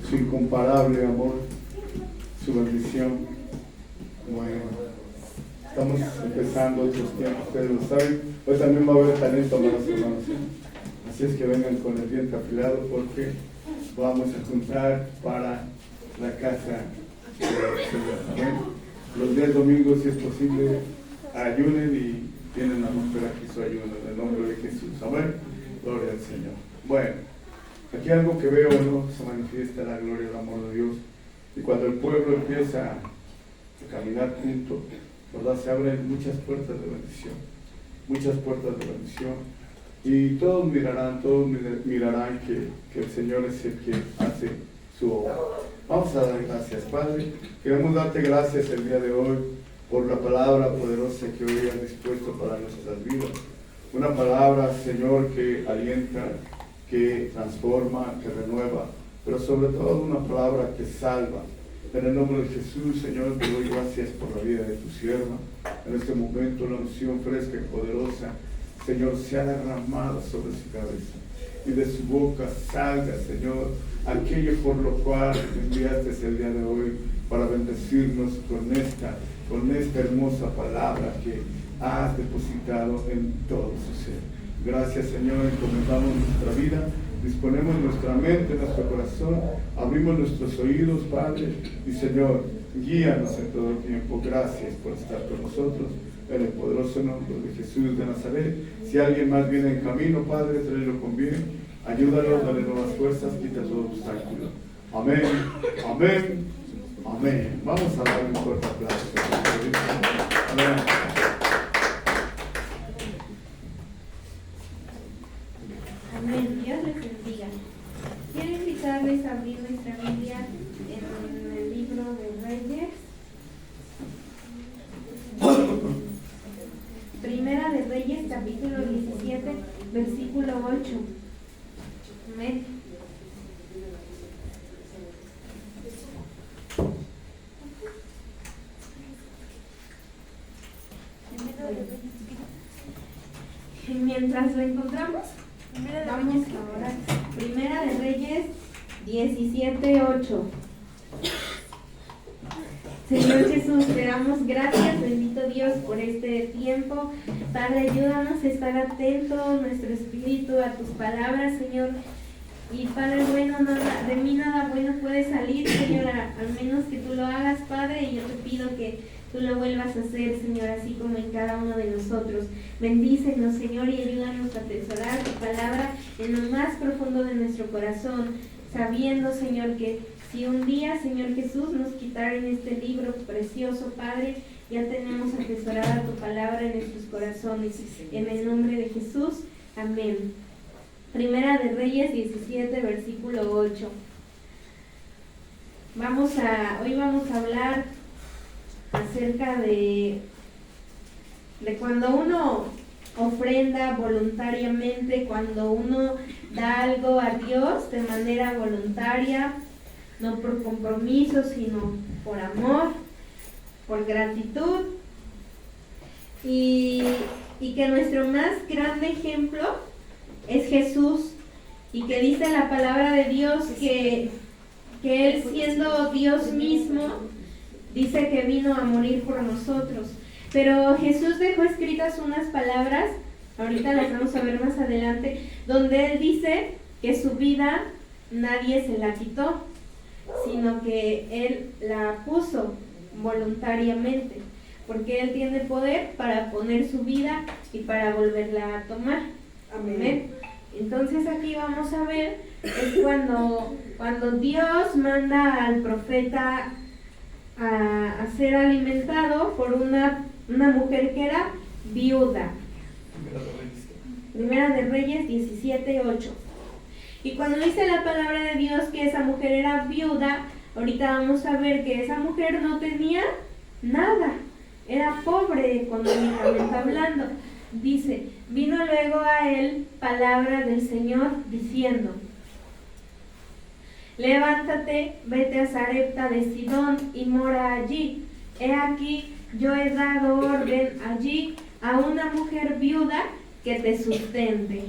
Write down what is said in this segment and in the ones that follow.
su incomparable amor, su bendición. Bueno, estamos empezando otros tiempos, ustedes lo saben. Hoy también va a haber talento, amados hermanos. Así es que vengan con el diente afilado porque vamos a juntar para la casa del Señor. Amén. Los días domingos, si es posible, ayunen y tienen a romper aquí su ayuno en el nombre de Jesús. Amén. Gloria al Señor. Bueno, aquí algo que veo, ¿no? Se manifiesta la gloria y el amor de Dios. Y cuando el pueblo empieza a caminar junto, ¿verdad? Se abren muchas puertas de bendición. Muchas puertas de bendición. Y todos mirarán que el Señor es el que hace su obra. Vamos a dar gracias, Padre. Queremos darte gracias el día de hoy por la palabra poderosa que hoy has dispuesto para nuestras vidas. Una palabra, Señor, que alienta, que transforma, que renueva, pero sobre todo una palabra que salva. En el nombre de Jesús, Señor, te doy gracias por la vida de tu sierva. En este momento la unción fresca y poderosa, Señor, se ha derramado sobre su cabeza. Y de su boca salga, Señor, aquello por lo cual te enviaste el día de hoy para bendecirnos con esta hermosa palabra que has depositado en todo su ser. Gracias, Señor, encomendamos nuestra vida, disponemos nuestra mente, nuestro corazón, abrimos nuestros oídos, Padre, y Señor, guíanos en todo el tiempo. Gracias por estar con nosotros, en el poderoso nombre de Jesús de Nazaret. Si alguien más viene en camino, Padre, tráelo con bien, ayúdalo, dale nuevas fuerzas, quita todo obstáculo. Amén, amén, amén. Vamos a dar un fuerte aplauso. Amén. Amén. Dios les bendiga. Quiero invitarles a abrir nuestra Biblia en el libro de Reyes. Primera de Reyes, capítulo 17, versículo 8. Amén. Y mientras lo encontramos, vamos ahora. Primera de Reyes 17:8. Señor Jesús, te damos gracias, bendito Dios, por este tiempo. Padre, ayúdanos a estar atentos, nuestro espíritu, a tus palabras, Señor. Y Padre bueno, de mí nada bueno puede salir, Señor, al menos que tú lo hagas, Padre, y yo te pido que tú lo vuelvas a hacer, Señor, así como en cada uno de nosotros. Bendícenos, Señor, y ayúdanos a atesorar tu palabra en lo más profundo de nuestro corazón, sabiendo, Señor, que si un día, Señor Jesús, nos quitaran este libro precioso, Padre, ya tenemos atesorada tu palabra en nuestros corazones. En el nombre de Jesús, amén. Primera de Reyes 17, versículo 8. Hoy vamos a hablar acerca de cuando uno ofrenda voluntariamente, cuando uno da algo a Dios de manera voluntaria, no por compromiso, sino por amor, por gratitud, y que nuestro más grande ejemplo es Jesús, y que dice la palabra de Dios que Él, siendo Dios mismo, dice que vino a morir por nosotros. Pero Jesús dejó escritas unas palabras, ahorita las vamos a ver más adelante, donde Él dice que su vida nadie se la quitó, sino que Él la puso voluntariamente, porque Él tiene poder para poner su vida y para volverla a tomar. Amén. Entonces aquí vamos a ver, es cuando Dios manda al profeta a ser alimentado por una mujer que era viuda. Primera de Reyes 17:8. Y cuando dice la palabra de Dios que esa mujer era viuda, ahorita vamos a ver que esa mujer no tenía nada, era pobre económicamente hablando. Dice, vino luego a él palabra del Señor diciendo: levántate, vete a Sarepta de Sidón y mora allí. He aquí, yo he dado orden allí a una mujer viuda que te sustente.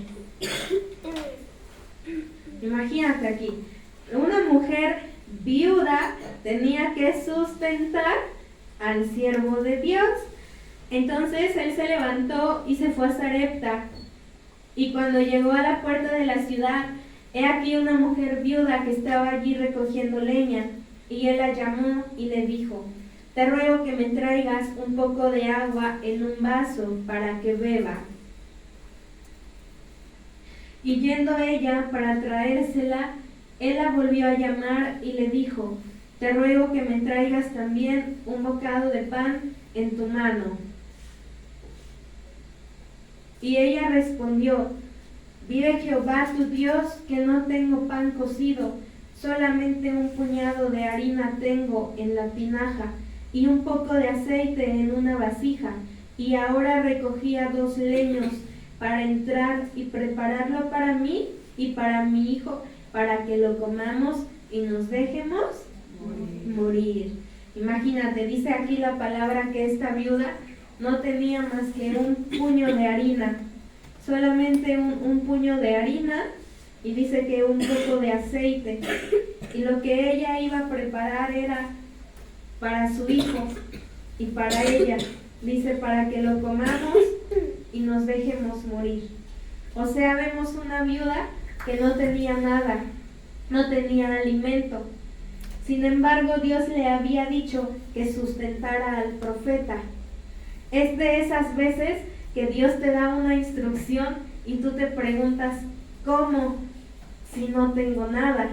Imagínate aquí, una mujer viuda tenía que sustentar al siervo de Dios. Entonces él se levantó y se fue a Sarepta. Y cuando llegó a la puerta de la ciudad, he aquí una mujer viuda que estaba allí recogiendo leña. Y él la llamó y le dijo: te ruego que me traigas un poco de agua en un vaso para que beba. Y yendo ella para traérsela, él la volvió a llamar y le dijo: te ruego que me traigas también un bocado de pan en tu mano. Y ella respondió: vive Jehová tu Dios, que no tengo pan cocido, solamente un puñado de harina tengo en la tinaja y un poco de aceite en una vasija. Y ahora recogía 2 leños para entrar y prepararlo para mí y para mi hijo, para que lo comamos y nos dejemos morir. Imagínate, dice aquí la palabra que esta viuda no tenía más que un puño de harina, solamente un puño de harina, y dice que un poco de aceite, y lo que ella iba a preparar era para su hijo y para ella. Dice: para que lo comamos y nos dejemos morir. O sea, vemos una viuda que no tenía nada, no tenía alimento. Sin embargo, Dios le había dicho que sustentara al profeta. Es de esas veces que Dios te da una instrucción y tú te preguntas: ¿cómo? Si no tengo nada.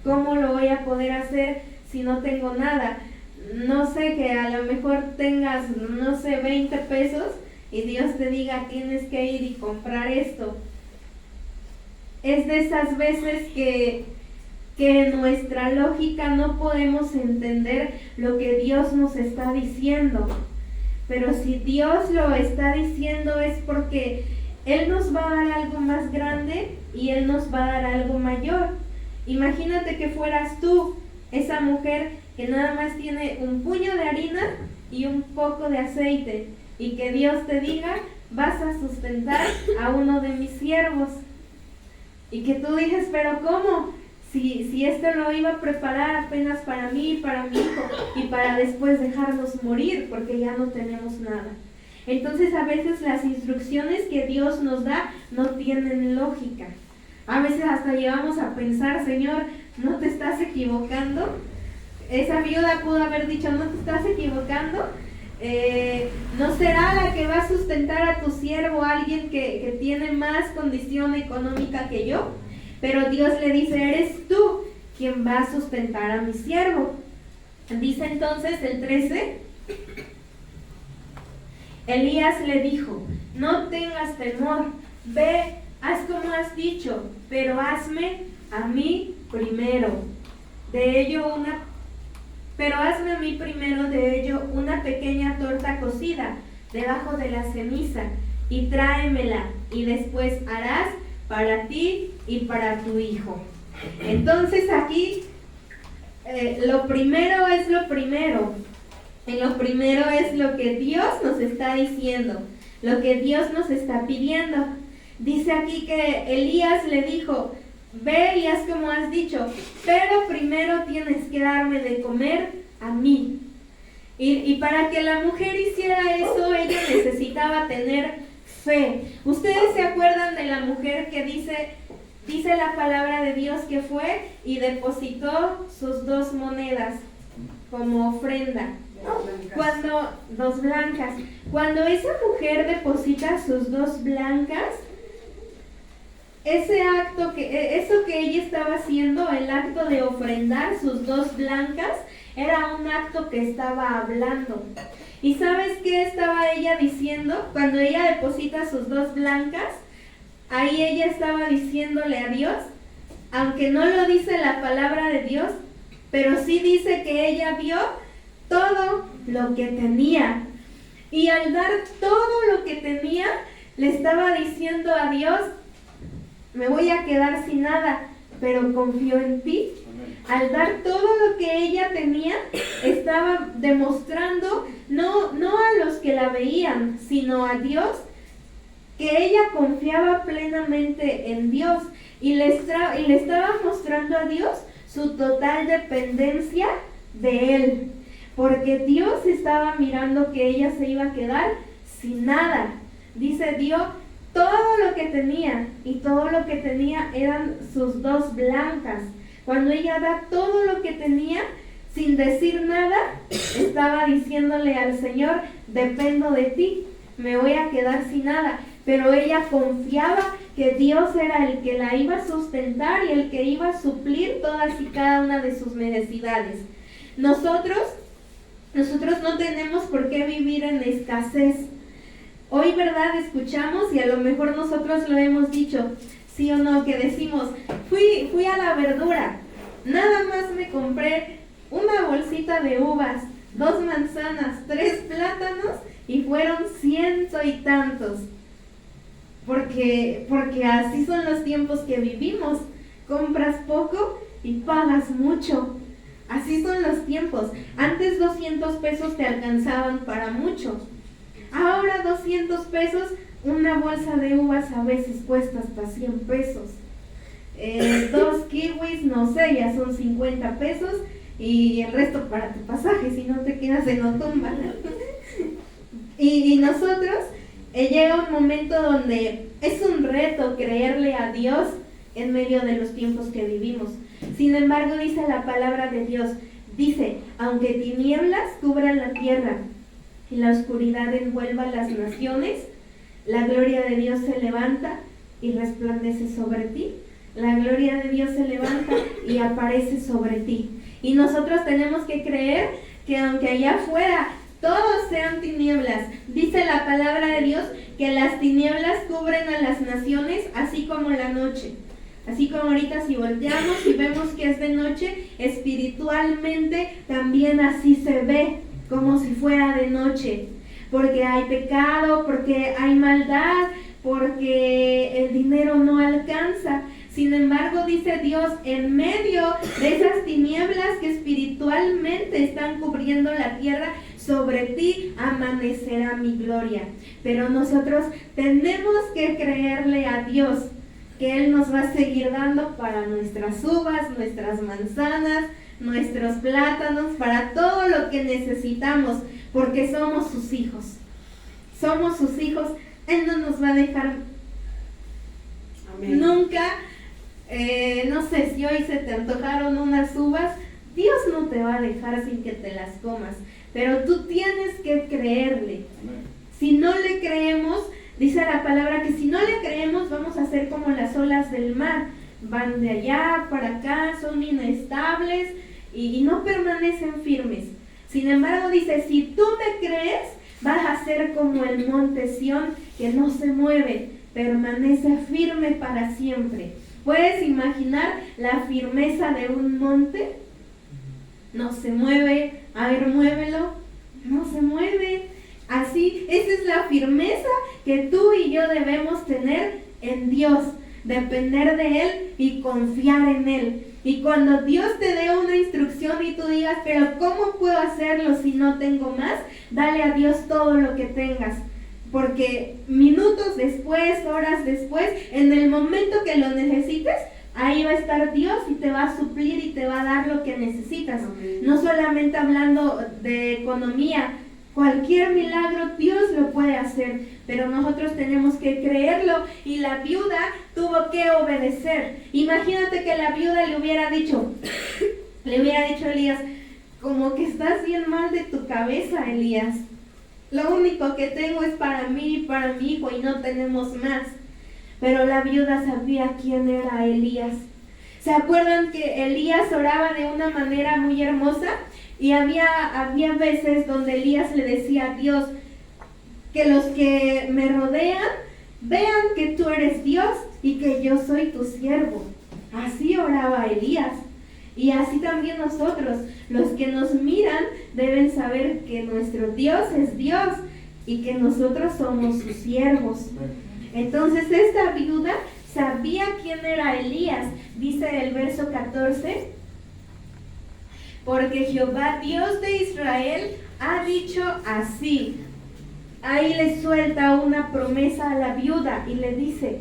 ¿Cómo lo voy a poder hacer si no tengo nada? No sé, que a lo mejor tengas, 20 pesos y Dios te diga: tienes que ir y comprar esto. Es de esas veces que en nuestra lógica no podemos entender lo que Dios nos está diciendo. Pero si Dios lo está diciendo es porque Él nos va a dar algo más grande y Él nos va a dar algo mayor. Imagínate que fueras tú, esa mujer que nada más tiene un puño de harina y un poco de aceite, y que Dios te diga: vas a sustentar a uno de mis siervos. Y que tú dices: pero ¿cómo? Si esto lo iba a preparar apenas para mí, para mi hijo, y para después dejarnos morir, porque ya no tenemos nada. Entonces, a veces las instrucciones que Dios nos da no tienen lógica. A veces hasta llegamos a pensar: Señor, ¿no te estás equivocando? Esa viuda pudo haber dicho: ¿no te estás equivocando? ¿No será la que va a sustentar a tu siervo alguien que tiene más condición económica que yo? Pero Dios le dice: eres tú quien va a sustentar a mi siervo. Dice entonces el 13: Elías le dijo: no tengas temor, ve, haz como has dicho, pero hazme a mí primero de ello una pequeña torta cocida debajo de la ceniza, y tráemela, y después harás para ti y para tu hijo. Entonces aquí lo primero es lo primero. Y lo primero es lo que Dios nos está diciendo, lo que Dios nos está pidiendo. Dice aquí que Elías le dijo: ve y haz como has dicho, pero primero tienes que darme de comer a mí. Y para que la mujer hiciera eso, ella necesitaba tener fe. ¿Ustedes se acuerdan de la mujer que dice la palabra de Dios que fue y depositó sus 2 monedas como ofrenda? Cuando 2 blancas. Cuando esa mujer deposita sus 2 blancas, ese acto eso que ella estaba haciendo, el acto de ofrendar sus 2 blancas, era un acto que estaba hablando. ¿Y sabes qué estaba ella diciendo? Cuando ella deposita sus 2 blancas, ahí ella estaba diciéndole a Dios, aunque no lo dice la palabra de Dios, pero sí dice que ella vio todo lo que tenía. Y al dar todo lo que tenía, le estaba diciendo a Dios: me voy a quedar sin nada, pero confío en ti. Al dar todo lo que ella tenía, estaba demostrando no a los que la veían, sino a Dios, que ella confiaba plenamente en Dios, y le estaba mostrando a Dios su total dependencia de él, porque Dios estaba mirando que ella se iba a quedar sin nada. Dice, dio todo lo que tenía, y todo lo que tenía eran sus 2 blancas. Cuando ella da todo lo que tenía, sin decir nada, estaba diciéndole al Señor, dependo de ti, me voy a quedar sin nada. Pero ella confiaba que Dios era el que la iba a sustentar y el que iba a suplir todas y cada una de sus necesidades. Nosotros no tenemos por qué vivir en escasez. Hoy, ¿verdad? Escuchamos, y a lo mejor nosotros lo hemos dicho, sí o no, que decimos, fui a la verdura, nada más me compré una bolsita de uvas, 2 manzanas, 3 plátanos, y fueron 100 y tantos. Porque así son los tiempos que vivimos. Compras poco y pagas mucho. Así son los tiempos. Antes 200 pesos te alcanzaban para mucho. Ahora 200 pesos, una bolsa de uvas a veces cuesta hasta 100 pesos. 2 kiwis, no sé, ya son 50 pesos. Y el resto para tu pasaje, si no te quedas en Otumba. Y nosotros, llega un momento donde es un reto creerle a Dios en medio de los tiempos que vivimos. Sin embargo, dice la palabra de Dios, dice, aunque tinieblas cubran la tierra y la oscuridad envuelva las naciones, la gloria de Dios se levanta y resplandece sobre ti. La gloria de Dios se levanta y aparece sobre ti. Y nosotros tenemos que creer que aunque allá afuera todos sean tinieblas, dice la palabra de Dios que las tinieblas cubren a las naciones así como la noche. Así como ahorita si volteamos y vemos que es de noche, espiritualmente también así se ve, como si fuera de noche. Porque hay pecado, porque hay maldad, porque el dinero no alcanza. Sin embargo, dice Dios, en medio de esas tinieblas que espiritualmente están cubriendo la tierra, sobre ti amanecerá mi gloria. Pero nosotros tenemos que creerle a Dios que Él nos va a seguir dando para nuestras uvas, nuestras manzanas, nuestros plátanos, para todo lo que necesitamos, porque somos sus hijos. Somos sus hijos. Él no nos va a dejar nunca. No sé, si hoy se te antojaron unas uvas, Dios no te va a dejar sin que te las comas, pero tú tienes que creerle. Si no le creemos, dice la palabra que si no le creemos vamos a ser como las olas del mar, van de allá para acá, son inestables y no permanecen firmes. Sin embargo, dice, si tú me crees, vas a ser como el monte Sión, que no se mueve, permanece firme para siempre. ¿Puedes imaginar la firmeza de un monte? No se mueve. A ver, muévelo. No se mueve. Así, esa es la firmeza que tú y yo debemos tener en Dios. Depender de Él y confiar en Él. Y cuando Dios te dé una instrucción y tú digas, pero ¿cómo puedo hacerlo si no tengo más? Dale a Dios todo lo que tengas. Porque minutos después, horas después, en el momento que lo necesites, ahí va a estar Dios y te va a suplir y te va a dar lo que necesitas. No solamente hablando de economía, cualquier milagro Dios lo puede hacer, pero nosotros tenemos que creerlo. Y la viuda tuvo que obedecer. Imagínate que la viuda le hubiera dicho a Elías, como que estás bien mal de tu cabeza, Elías. Lo único que tengo es para mí y para mi hijo y no tenemos más. Pero la viuda sabía quién era Elías. ¿Se acuerdan que Elías oraba de una manera muy hermosa? Y había veces donde Elías le decía a Dios, que los que me rodean vean que tú eres Dios y que yo soy tu siervo. Así oraba Elías. Y así también nosotros, los que nos miran, deben saber que nuestro Dios es Dios y que nosotros somos sus siervos. Entonces esta viuda sabía quién era Elías. Dice el verso 14, porque Jehová Dios de Israel ha dicho así. Ahí le suelta una promesa a la viuda y le dice,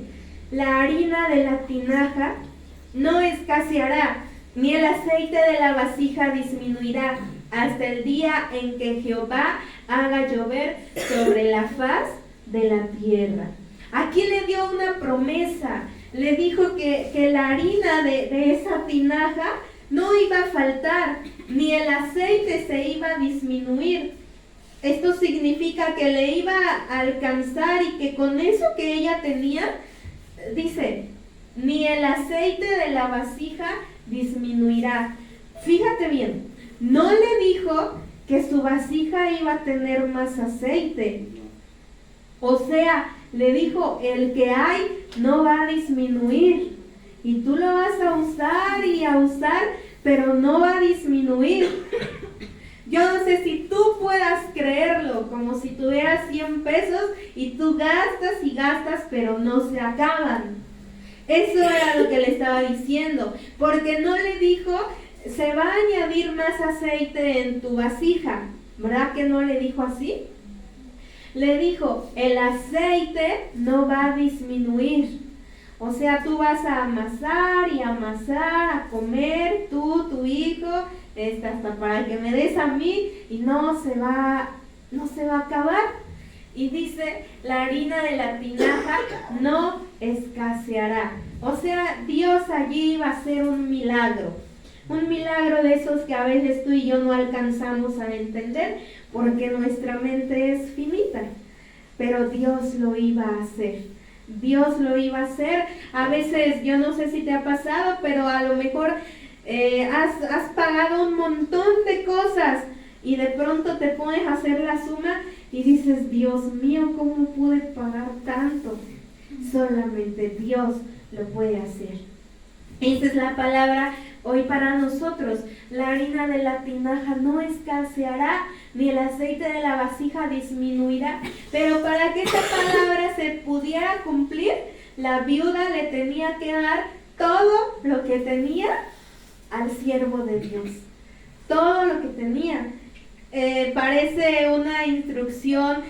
la harina de la tinaja no escaseará, ni el aceite de la vasija disminuirá hasta el día en que Jehová haga llover sobre la faz de la tierra. Aquí le dio una promesa, le dijo que la harina de esa tinaja no iba a faltar, ni el aceite se iba a disminuir. Esto significa que le iba a alcanzar y que con eso que ella tenía, dice, ni el aceite de la vasija disminuirá. Fíjate bien, no le dijo que su vasija iba a tener más aceite. O sea, le dijo, el que hay no va a disminuir. Y tú lo vas a usar y a usar, pero no va a disminuir. Yo no sé si tú puedas creerlo, como si tuvieras 100 pesos y tú gastas y gastas, pero no se acaban. Eso era lo que le estaba diciendo, porque no le dijo, se va a añadir más aceite en tu vasija, ¿verdad que no le dijo así? Le dijo, el aceite no va a disminuir. O sea, tú vas a amasar y amasar, a comer, tú, tu hijo, hasta para que me des a mí, y no se va a acabar. Y dice, la harina de la tinaja no escaseará. O sea, Dios allí iba a hacer un milagro de esos que a veces tú y yo no alcanzamos a entender, porque nuestra mente es finita. Pero Dios lo iba a hacer. Dios lo iba a hacer. A veces, yo no sé si te ha pasado, pero a lo mejor has pagado un montón de cosas y de pronto te pones a hacer la suma y dices, Dios mío, ¿cómo pude pagar tanto? Solamente Dios lo puede hacer. Esa es la palabra hoy para nosotros. La harina de la tinaja no escaseará, ni el aceite de la vasija disminuirá. Pero para que esta palabra se pudiera cumplir, la viuda le tenía que dar todo lo que tenía al siervo de Dios. Todo lo que tenía. Parece una instrucción,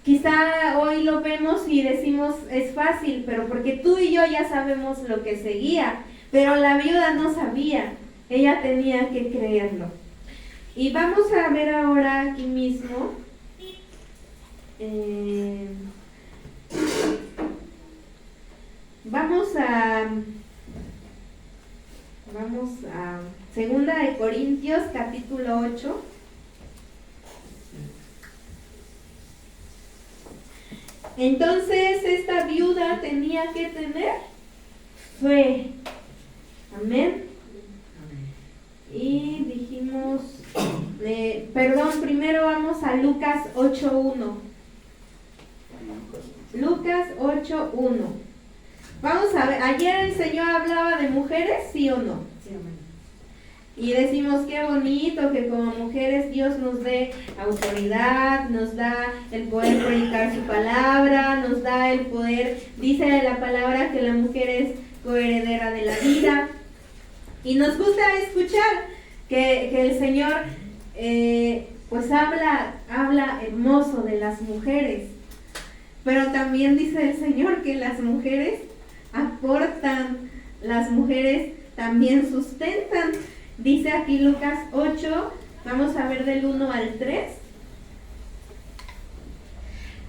quizá hoy lo vemos y decimos es fácil, pero porque tú y yo ya sabemos lo que seguía, pero la viuda no sabía, ella tenía que creerlo. Y vamos a ver ahora aquí mismo, vamos a Segunda de Corintios, capítulo 8. Entonces esta viuda tenía que tener fe. Amén. Y dijimos, primero vamos a Lucas 8:1. Lucas 8:1. Vamos a ver, ayer el Señor hablaba de mujeres, ¿sí o no? Sí, amén. Y decimos qué bonito que como mujeres Dios nos dé autoridad, nos da el poder predicar su palabra, nos da el poder, dice la palabra que la mujer es coheredera de la vida. Y nos gusta escuchar que el Señor pues habla hermoso de las mujeres. Pero también dice el Señor que las mujeres aportan, las mujeres también sustentan. Dice aquí Lucas 8, vamos a ver del 1 al 3.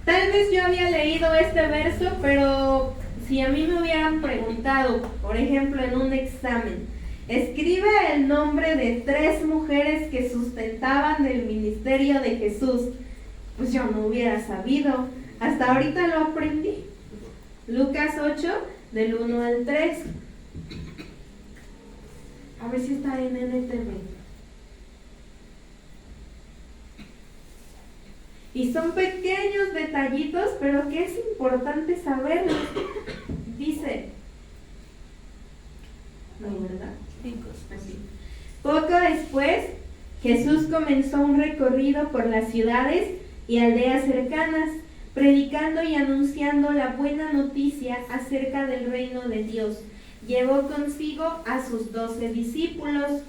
Tal vez yo había leído este verso, pero si a mí me hubieran preguntado, por ejemplo, en un examen, escribe el nombre de 3 mujeres que sustentaban el ministerio de Jesús, pues yo no hubiera sabido. Hasta ahorita lo aprendí. Lucas 8, del 1 al 3. A ver si está en NTV. Y son pequeños detallitos, pero que es importante saberlos. Dice, no, ¿verdad? Así. Poco después, Jesús comenzó un recorrido por las ciudades y aldeas cercanas, predicando y anunciando la buena noticia acerca del reino de Dios. Llevó consigo a sus 12 discípulos,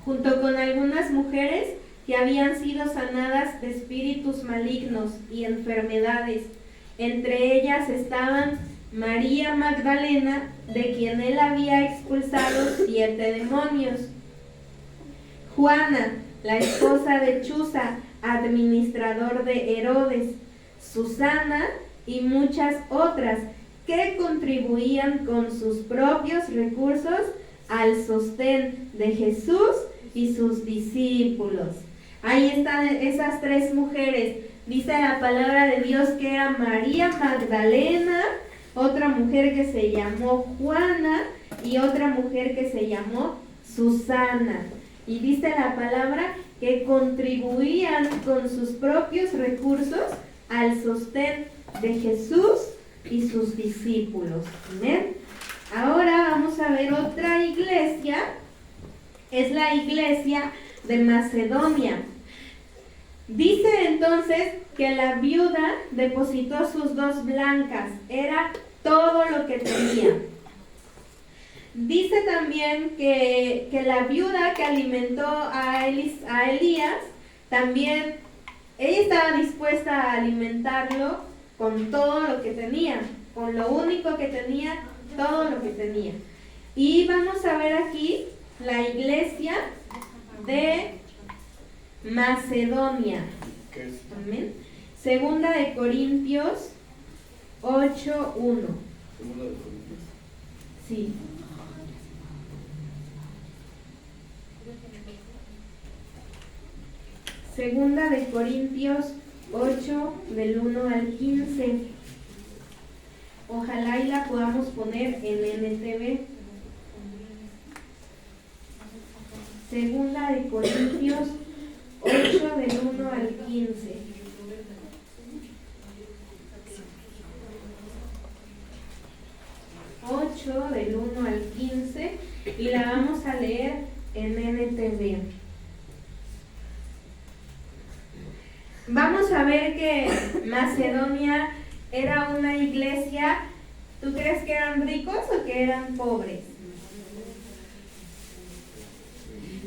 junto con algunas mujeres que habían sido sanadas de espíritus malignos y enfermedades. Entre ellas estaban María Magdalena, de quien él había expulsado 7 demonios, Juana, la esposa de Chuza, administrador de Herodes, Susana y muchas otras que contribuían con sus propios recursos al sostén de Jesús y sus discípulos. Ahí están esas 3 mujeres. Dice la palabra de Dios que era María Magdalena, otra mujer que se llamó Juana y otra mujer que se llamó Susana. Y dice la palabra que contribuían con sus propios recursos al sostén de Jesús y sus discípulos. Amén. Ahora vamos a ver otra iglesia. Es la iglesia de Macedonia. Dice entonces que la viuda depositó sus 2 blancas. Era todo lo que tenía. Dice también que la viuda que alimentó a Elías, también ella estaba dispuesta a alimentarlo con todo lo que tenía, con lo único que tenía, todo lo que tenía. Y vamos a ver aquí la iglesia de Macedonia. Amén. Segunda de Corintios 8:1. Sí. Segunda de Corintios 8, del 1 al 15. Ojalá y la podamos poner en NTV. Segunda de Corintios 8, del 1 al 15. Del 1 al 15 y la vamos a leer en NTV. Vamos a ver que Macedonia era una iglesia. ¿Tú crees que eran ricos o que eran pobres?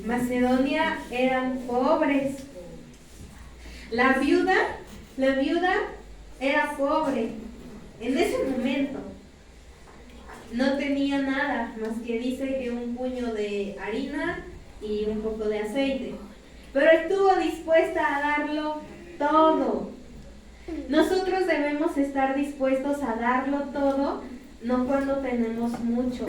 Macedonia eran pobres. La viuda era pobre en ese momento. No tenía nada más que dice que un puño de harina y un poco de aceite, pero estuvo dispuesta a darlo todo. Nosotros debemos estar dispuestos a darlo todo, no cuando tenemos mucho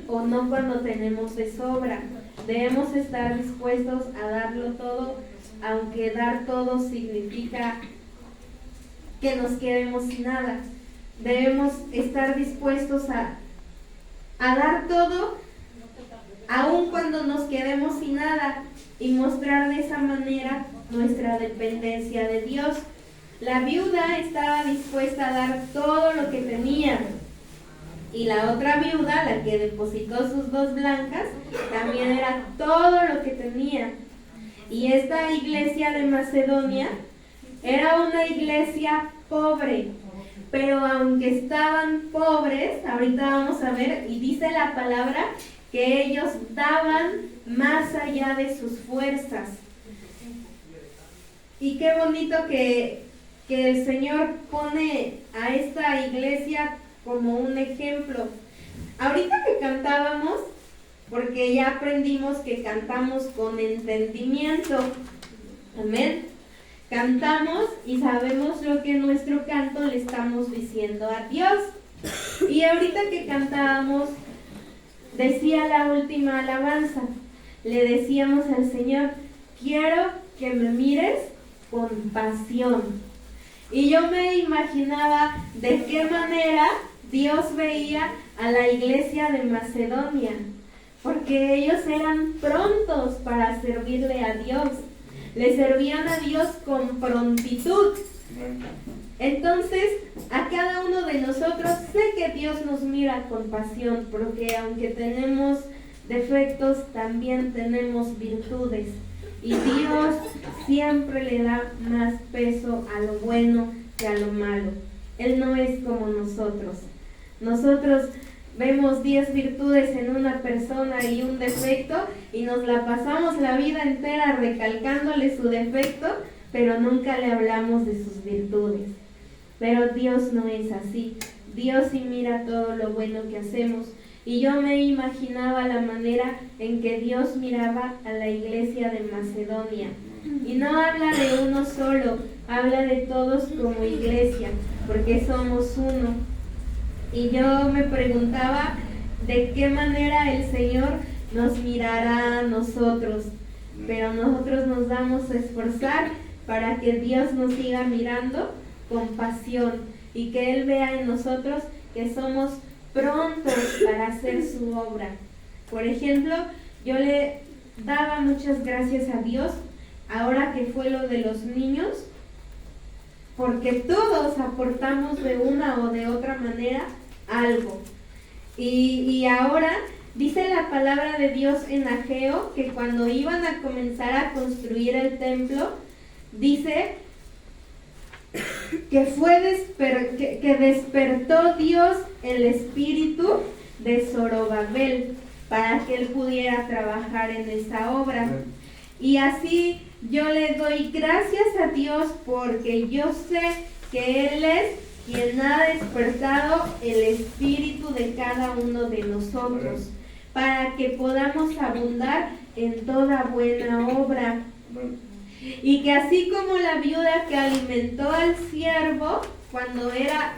o no cuando tenemos de sobra. Debemos estar dispuestos a darlo todo, aunque dar todo significa que nos quedemos sin nada. Debemos estar dispuestos a dar todo, aun cuando nos quedemos sin nada, y mostrar de esa manera nuestra dependencia de Dios. La viuda estaba dispuesta a dar todo lo que tenía, y la otra viuda, la que depositó sus 2 blancas, también era todo lo que tenía. Y esta iglesia de Macedonia era una iglesia pobre. Pero aunque estaban pobres, ahorita vamos a ver, y dice la palabra que ellos daban más allá de sus fuerzas. Y qué bonito que el Señor pone a esta iglesia como un ejemplo. Ahorita que cantábamos, porque ya aprendimos que cantamos con entendimiento. Amén. Cantamos y sabemos lo que en nuestro canto le estamos diciendo a Dios. Y ahorita que cantábamos, decía la última alabanza, le decíamos al Señor, quiero que me mires con pasión. Y yo me imaginaba de qué manera Dios veía a la iglesia de Macedonia, porque ellos eran prontos para servirle a Dios. Le servían a Dios con prontitud. Entonces, a cada uno de nosotros sé que Dios nos mira con pasión, porque aunque tenemos defectos, también tenemos virtudes. Y Dios siempre le da más peso a lo bueno que a lo malo. Él no es como nosotros. Nosotros vemos 10 virtudes en una persona y un defecto y nos la pasamos la vida entera recalcándole su defecto, pero nunca le hablamos de sus virtudes. Pero Dios no es así. Dios sí mira todo lo bueno que hacemos. Y yo me imaginaba la manera en que Dios miraba a la iglesia de Macedonia. Y no habla de uno solo, habla de todos como iglesia, porque somos uno. Y yo me preguntaba de qué manera el Señor nos mirará a nosotros. Pero nosotros nos vamos a esforzar para que Dios nos siga mirando con pasión y que Él vea en nosotros que somos prontos para hacer su obra. Por ejemplo, yo le daba muchas gracias a Dios ahora que fue lo de los niños, porque todos aportamos de una o de otra manera algo. Y ahora dice la palabra de Dios en Ageo que cuando iban a comenzar a construir el templo, dice que despertó Dios el espíritu de Zorobabel para que él pudiera trabajar en esa obra. Y así yo le doy gracias a Dios porque yo sé que Él es quien ha despertado el espíritu de cada uno de nosotros para que podamos abundar en toda buena obra. Y que así como la viuda que alimentó al siervo cuando era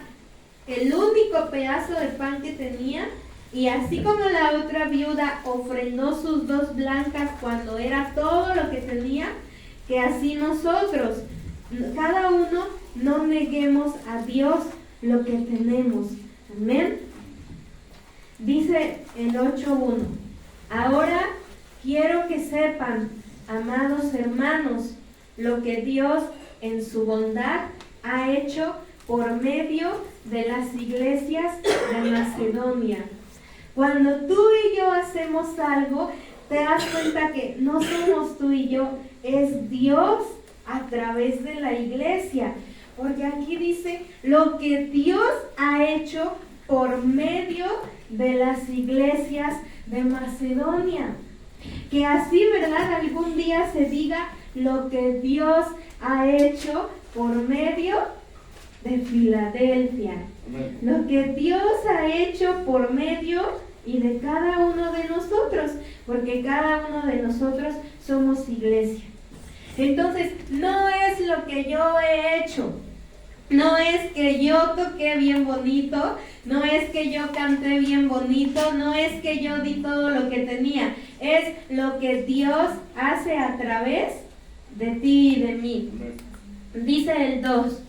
el único pedazo de pan que tenía, y así como la otra viuda ofrendó sus 2 blancas cuando era todo lo que tenía, que así nosotros, cada uno, no neguemos a Dios lo que tenemos. Amén. Dice el 8:1: ahora quiero que sepan, amados hermanos, lo que Dios en su bondad ha hecho por medio de las iglesias de Macedonia. Cuando tú y yo hacemos algo, te das cuenta que no somos tú y yo, es Dios a través de la iglesia. Porque aquí dice lo que Dios ha hecho por medio de las iglesias de Macedonia. Que así, ¿verdad? Algún día se diga lo que Dios ha hecho por medio de Filadelfia. Lo que Dios ha hecho por medio y de cada uno de nosotros, porque cada uno de nosotros somos iglesia. Entonces, no es lo que yo he hecho, no es que yo toqué bien bonito, no es que yo canté bien bonito, no es que yo di todo lo que tenía, es lo que Dios hace a través de ti y de mí. Dice el 2: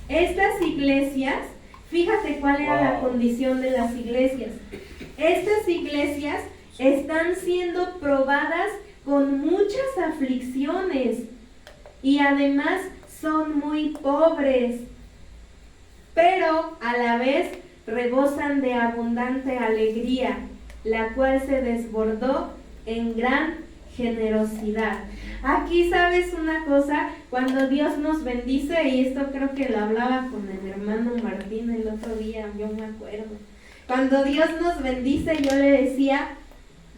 estas iglesias, fíjate cuál era la condición de las iglesias. Estas iglesias están siendo probadas con muchas aflicciones y además son muy pobres, pero a la vez rebosan de abundante alegría, la cual se desbordó en gran generosidad. Aquí, ¿sabes una cosa? Cuando Dios nos bendice, y esto creo que lo hablaba con el hermano Martín el otro día, yo me acuerdo. Cuando Dios nos bendice, yo le decía,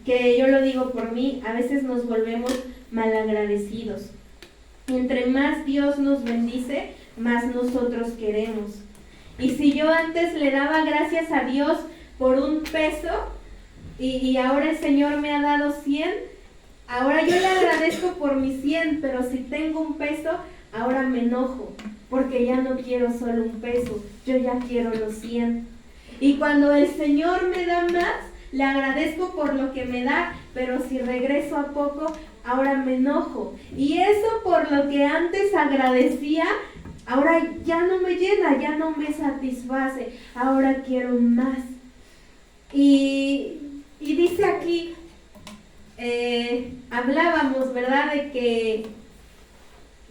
que yo lo digo por mí, a veces nos volvemos malagradecidos. Y entre más Dios nos bendice, más nosotros queremos. Y si yo antes le daba gracias a Dios por un peso, y ahora el Señor me ha dado 100, ahora yo le agradezco por mis 100, pero si tengo un peso, ahora me enojo, porque ya no quiero solo un peso, yo ya quiero los 100. Y cuando el Señor me da más, le agradezco por lo que me da, pero si regreso a poco, ahora me enojo. Y eso por lo que antes agradecía, ahora ya no me llena, ya no me satisface, ahora quiero más. Y dice aquí, hablábamos, ¿verdad? De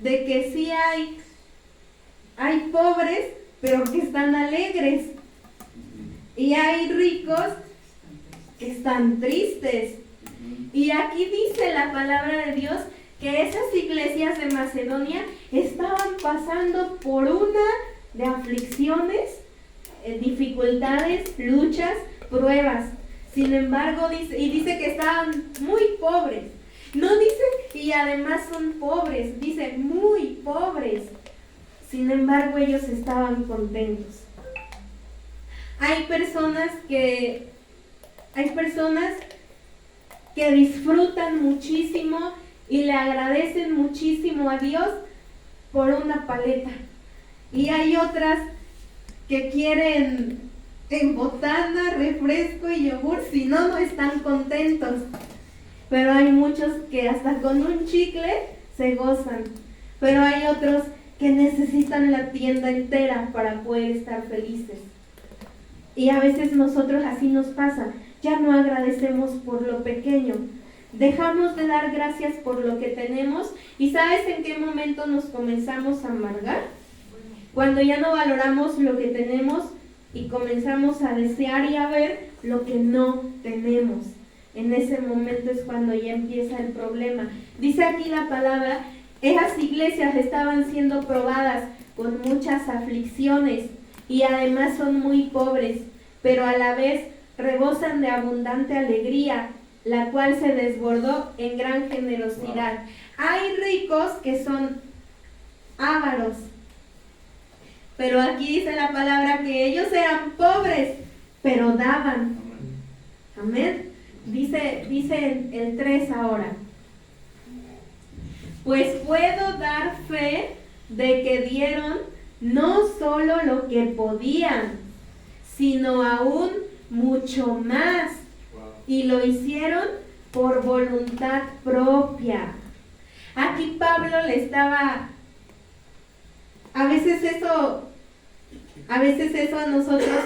que sí hay pobres, pero que están alegres. Y hay ricos que están tristes. Y aquí dice la palabra de Dios que esas iglesias de Macedonia estaban pasando por una de aflicciones, dificultades, luchas, pruebas. Sin embargo, dice que estaban muy pobres. No dice, y además son pobres, dice muy pobres. Sin embargo, ellos estaban contentos. Hay personas que disfrutan muchísimo y le agradecen muchísimo a Dios por una paleta. Y hay otras que quieren en botana, refresco y yogur, si no, no están contentos. Pero hay muchos que hasta con un chicle se gozan. Pero hay otros que necesitan la tienda entera para poder estar felices. Y a veces nosotros así nos pasa, ya no agradecemos por lo pequeño, dejamos de dar gracias por lo que tenemos. ¿Y sabes en qué momento nos comenzamos a amargar? Cuando ya no valoramos lo que tenemos y comenzamos a desear y a ver lo que no tenemos. En ese momento es cuando ya empieza el problema. Dice aquí la palabra, esas iglesias estaban siendo probadas con muchas aflicciones y además son muy pobres, pero a la vez rebosan de abundante alegría, la cual se desbordó en gran generosidad. Hay ricos que son ávaros, pero aquí dice la palabra que ellos eran pobres, pero daban. Amén. Dice el 3 ahora. Pues puedo dar fe de que dieron no solo lo que podían, sino aún mucho más. Y lo hicieron por voluntad propia. Aquí Pablo le estaba... A veces eso a nosotros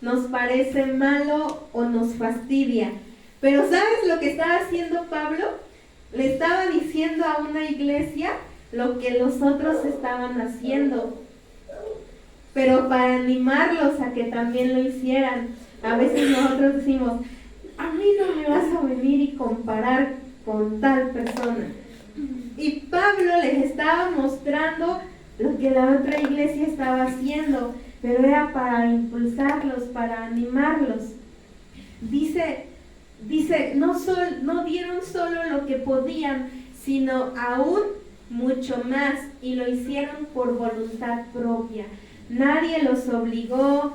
nos parece malo o nos fastidia. Pero ¿sabes lo que estaba haciendo Pablo? Le estaba diciendo a una iglesia lo que los otros estaban haciendo, pero para animarlos a que también lo hicieran. A veces nosotros decimos, a mí no me vas a venir y comparar con tal persona. Y Pablo les estaba mostrando lo que la otra iglesia estaba haciendo, pero era para impulsarlos, para animarlos. Dice, no dieron solo lo que podían, sino aún mucho más, y lo hicieron por voluntad propia. Nadie los obligó,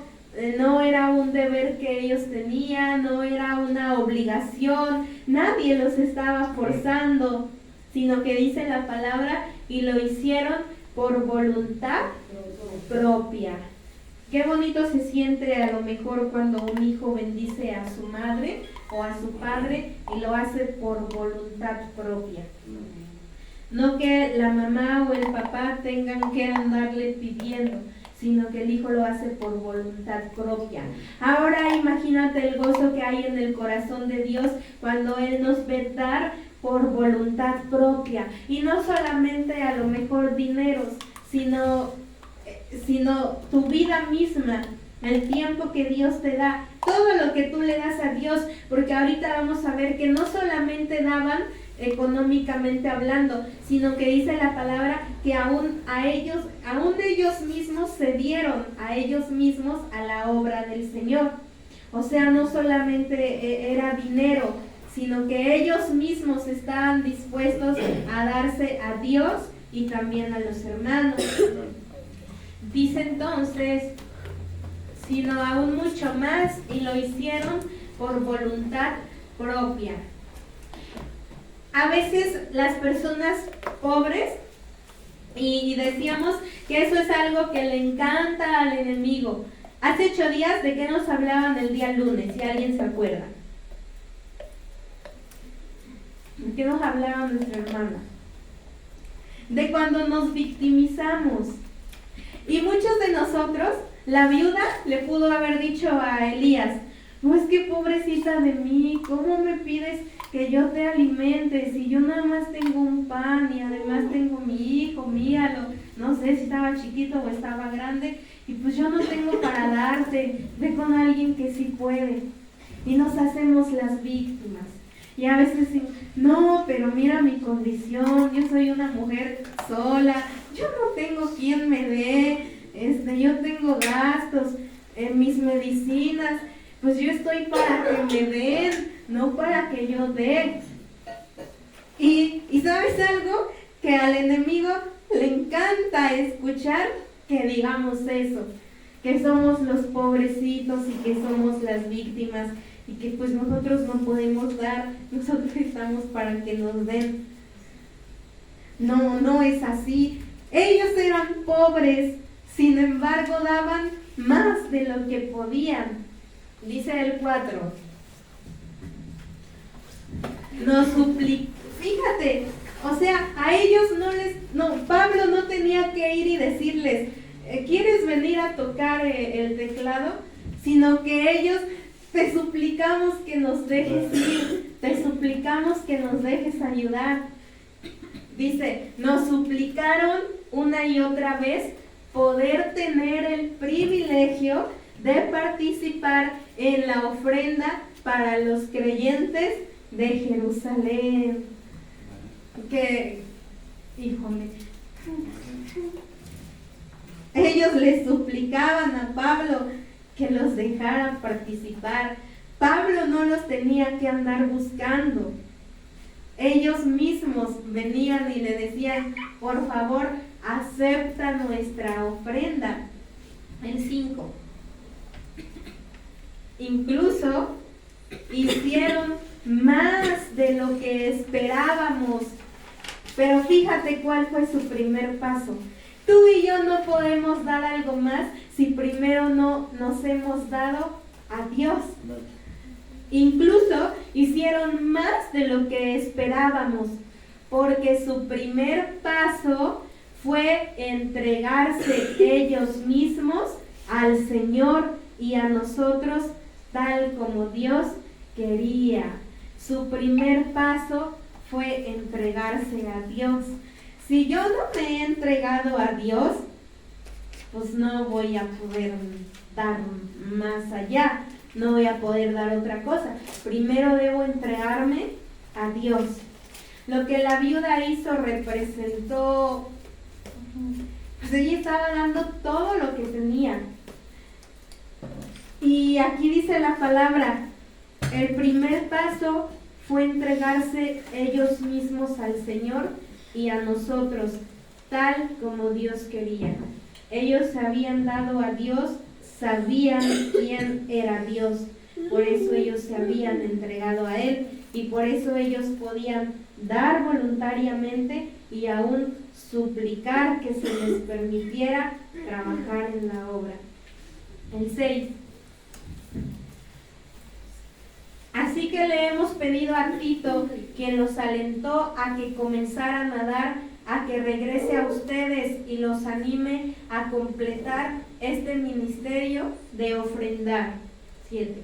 no era un deber que ellos tenían, no era una obligación, nadie los estaba forzando, sino que dice la palabra, y lo hicieron por voluntad propia. Qué bonito se siente a lo mejor cuando un hijo bendice a su madre o a su padre y lo hace por voluntad propia. No que la mamá o el papá tengan que andarle pidiendo, sino que el hijo lo hace por voluntad propia. Ahora imagínate el gozo que hay en el corazón de Dios cuando Él nos ve dar por voluntad propia. Y no solamente a lo mejor dineros, sino tu vida misma, el tiempo que Dios te da, todo lo que tú le das a Dios, porque ahorita vamos a ver que no solamente daban económicamente hablando, sino que dice la palabra que aún ellos mismos se dieron a ellos mismos a la obra del Señor. O sea, no solamente era dinero, sino que ellos mismos estaban dispuestos a darse a Dios y también a los hermanos. Dice entonces, sino aún mucho más, y lo hicieron por voluntad propia. A veces las personas pobres, y decíamos que eso es algo que le encanta al enemigo. Hace 8 días, ¿de qué nos hablaban el día lunes? Si alguien se acuerda. ¿De qué nos hablaba nuestra hermana? De cuando nos victimizamos. Y muchos de nosotros, la viuda le pudo haber dicho a Elías, no, es que pobrecita de mí, ¿cómo me pides que yo te alimente si yo nada más tengo un pan y además tengo mi hijo, míralo, no sé si estaba chiquito o estaba grande, y pues yo no tengo para darte, ve con alguien que sí puede. Y nos hacemos las víctimas. Y a veces decimos, no, pero mira mi condición, yo soy una mujer sola, yo no tengo quien me dé, yo tengo gastos en mis medicinas, pues yo estoy para que me den, no para que yo dé. Y ¿sabes algo? Que al enemigo le encanta escuchar que digamos eso, que somos los pobrecitos y que somos las víctimas y que pues nosotros no podemos dar, nosotros estamos para que nos den. No es así. Ellos eran pobres, sin embargo daban más de lo que podían. Dice el 4. Fíjate, o sea, a ellos Pablo no tenía que ir y decirles, ¿quieres venir a tocar el teclado? Sino que ellos, te suplicamos que nos dejes ir, te suplicamos que nos dejes ayudar. Dice, nos suplicaron una y otra vez poder tener el privilegio de participar en la ofrenda para los creyentes de Jerusalén. Que, híjole, ellos le suplicaban a Pablo que los dejara participar. Pablo no los tenía que andar buscando. Ellos mismos venían y le decían, por favor, acepta nuestra ofrenda. El 5. Incluso hicieron más de lo que esperábamos. Pero fíjate cuál fue su primer paso. Tú y yo no podemos dar algo más si primero no nos hemos dado a Dios. Incluso hicieron más de lo que esperábamos, porque su primer paso fue entregarse ellos mismos al Señor y a nosotros tal como Dios quería. Su primer paso fue entregarse a Dios. Si yo no me he entregado a Dios, pues no voy a poder dar más allá, no voy a poder dar otra cosa. Primero debo entregarme a Dios. Lo que la viuda hizo representó, pues ella estaba dando todo lo que tenía. Y aquí dice la palabra, el primer paso fue entregarse ellos mismos al Señor y a nosotros, tal como Dios quería. Ellos se habían dado a Dios, sabían quién era Dios, por eso ellos se habían entregado a Él y por eso ellos podían dar voluntariamente y aún suplicar que se les permitiera trabajar en la obra. El 6. Así que le hemos pedido a Tito, quien los alentó a que comenzaran a dar, a que regrese a ustedes y los anime a completar este ministerio de ofrendar. 7.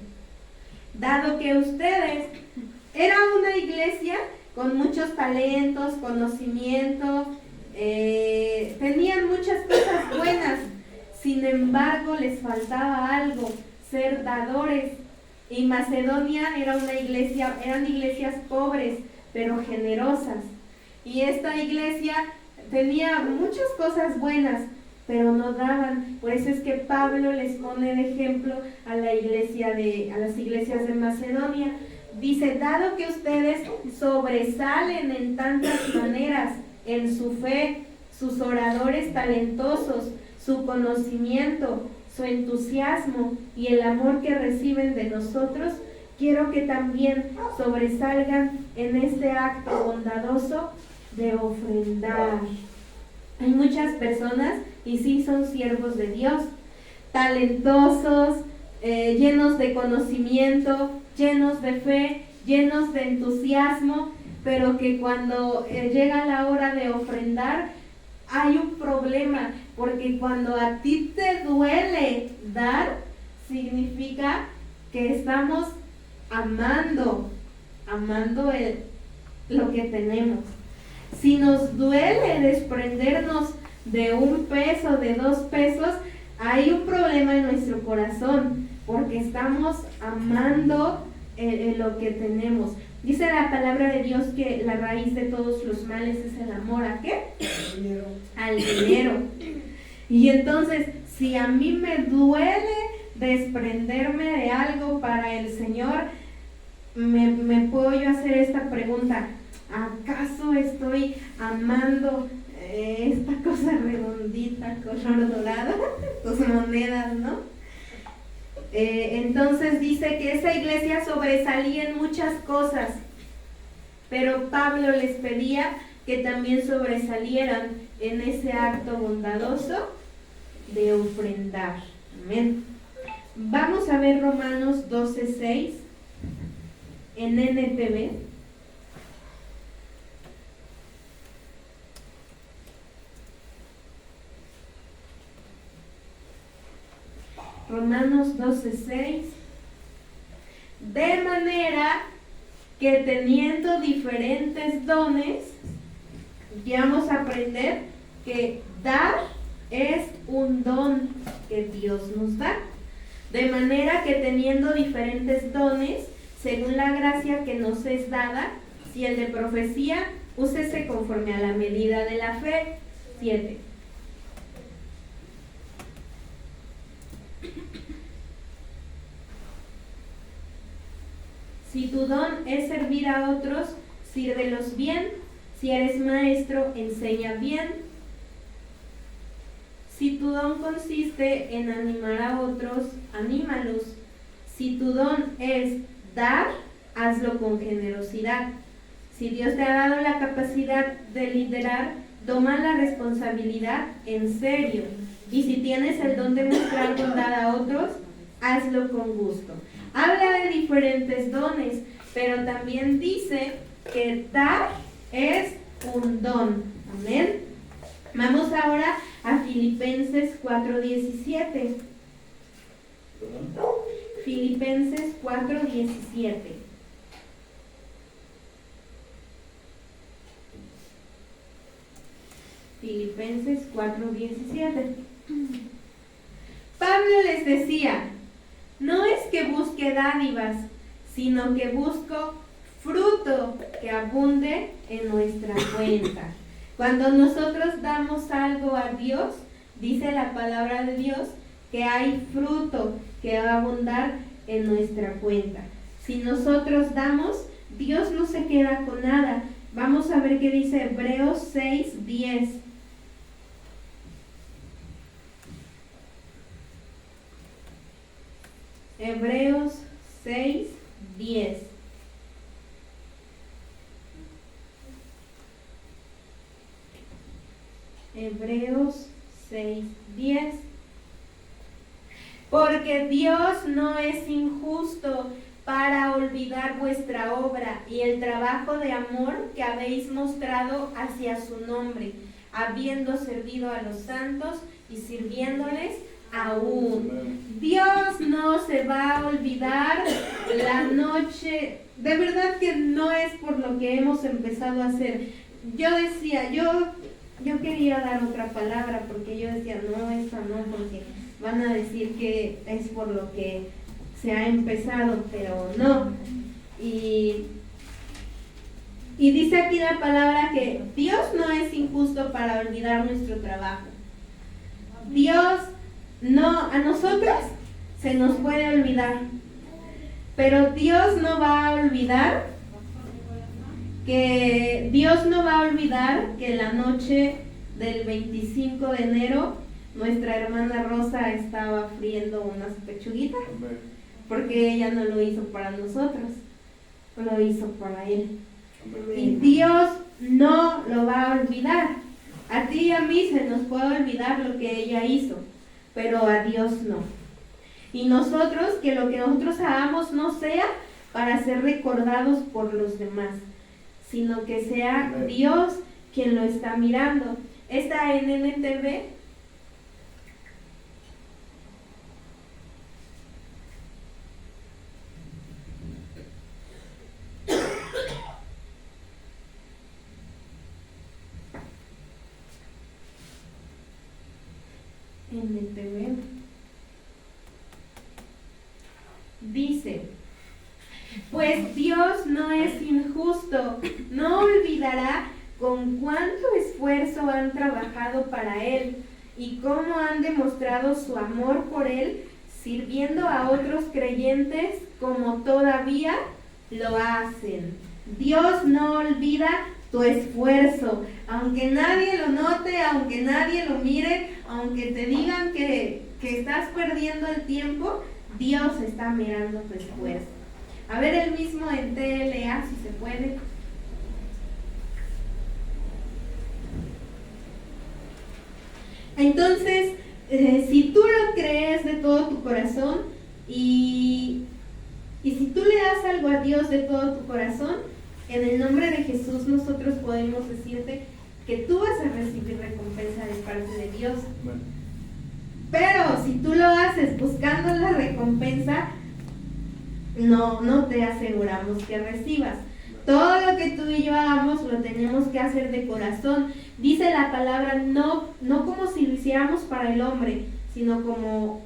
Dado que ustedes eran una iglesia con muchos talentos, conocimiento, tenían muchas cosas buenas, sin embargo les faltaba algo, ser dadores. Y Macedonia eran iglesias pobres, pero generosas. Y esta iglesia tenía muchas cosas buenas, pero no daban. Por eso es que Pablo les pone de ejemplo a las iglesias de Macedonia. Dice, dado que ustedes sobresalen en tantas maneras, en su fe, sus oradores talentosos, su conocimiento, su entusiasmo y el amor que reciben de nosotros, quiero que también sobresalgan en este acto bondadoso de ofrendar. Hay muchas personas, y sí son siervos de Dios, talentosos, llenos de conocimiento, llenos de fe, llenos de entusiasmo, pero que cuando llega la hora de ofrendar, hay un problema, porque cuando a ti te duele dar, significa que estamos amando lo que tenemos. Si nos duele desprendernos de 1 peso, de 2 pesos, hay un problema en nuestro corazón, porque estamos amando lo que tenemos. Dice la palabra de Dios que la raíz de todos los males es el amor. ¿A qué? Al dinero. Y entonces, si a mí me duele desprenderme de algo para el Señor, me puedo yo hacer esta pregunta: ¿acaso estoy amando esta cosa redondita, color dorado, tus monedas, ¿no? Entonces dice que esa iglesia sobresalía en muchas cosas, pero Pablo les pedía que también sobresalieran en ese acto bondadoso de ofrendar. Amén. Vamos a ver Romanos 12:6 en NTV. Romanos 12:6. De manera que teniendo diferentes dones, ya vamos a aprender que dar es un don que Dios nos da. De manera que teniendo diferentes dones, según la gracia que nos es dada, si el de profecía, úsese conforme a la medida de la fe. 7. Si tu don es servir a otros, sírvelos bien. Si eres maestro, enseña bien. Si tu don consiste en animar a otros, anímalos. Si tu don es dar, hazlo con generosidad. Si Dios te ha dado la capacidad de liderar, toma la responsabilidad en serio. Y si tienes el don de mostrar bondad a otros, hazlo con gusto. Habla de diferentes dones, pero también dice que dar es un don. Amén. Vamos ahora a Filipenses 4:17. Filipenses 4:17. Filipenses 4:17. Pablo les decía: no es que busque dádivas, sino que busco fruto que abunde en nuestra cuenta. Cuando nosotros damos algo a Dios, dice la palabra de Dios que hay fruto que va a abundar en nuestra cuenta. Si nosotros damos, Dios no se queda con nada. Vamos a ver qué dice Hebreos 6:10. Hebreos 6:10. Hebreos 6:10. Porque Dios no es injusto para olvidar vuestra obra y el trabajo de amor que habéis mostrado hacia su nombre, habiendo servido a los santos y sirviéndoles aún. Dios no se va a olvidar la noche. De verdad que no es por lo que hemos empezado a hacer. Yo decía, yo quería dar otra palabra porque yo decía, no, esa no, porque van a decir que es por lo que se ha empezado, pero no. Y dice aquí la palabra que Dios no es injusto para olvidar nuestro trabajo. Dios no, a nosotros se nos puede olvidar, pero Dios no va a olvidar que la noche del 25 de enero nuestra hermana Rosa estaba friendo unas pechuguitas, porque ella no lo hizo para nosotros, lo hizo para Él. Y Dios no lo va a olvidar. A ti y a mí se nos puede olvidar lo que ella hizo, pero a Dios no. Y nosotros, que lo que nosotros hagamos no sea para ser recordados por los demás, sino que sea Dios quien lo está mirando. Está en NTV. NTV. Dice: pues Dios no es injusto, no olvidará con cuánto esfuerzo han trabajado para Él y cómo han demostrado su amor por Él, sirviendo a otros creyentes como todavía lo hacen. Dios no olvida tu esfuerzo. Aunque nadie lo note, aunque nadie lo mire, aunque te digan que estás perdiendo el tiempo, Dios está mirando tu esfuerzo. A ver el mismo en TLA, si se puede. Entonces, si tú lo crees de todo tu corazón y si tú le das algo a Dios de todo tu corazón, en el nombre de Jesús nosotros podemos decirte que tú vas a recibir recompensa de parte de Dios. Bueno. Pero si tú lo haces buscando la recompensa, no te aseguramos que recibas. Todo lo que tú y yo hagamos lo tenemos que hacer de corazón. Dice la palabra, no como si lo hiciéramos para el hombre, sino como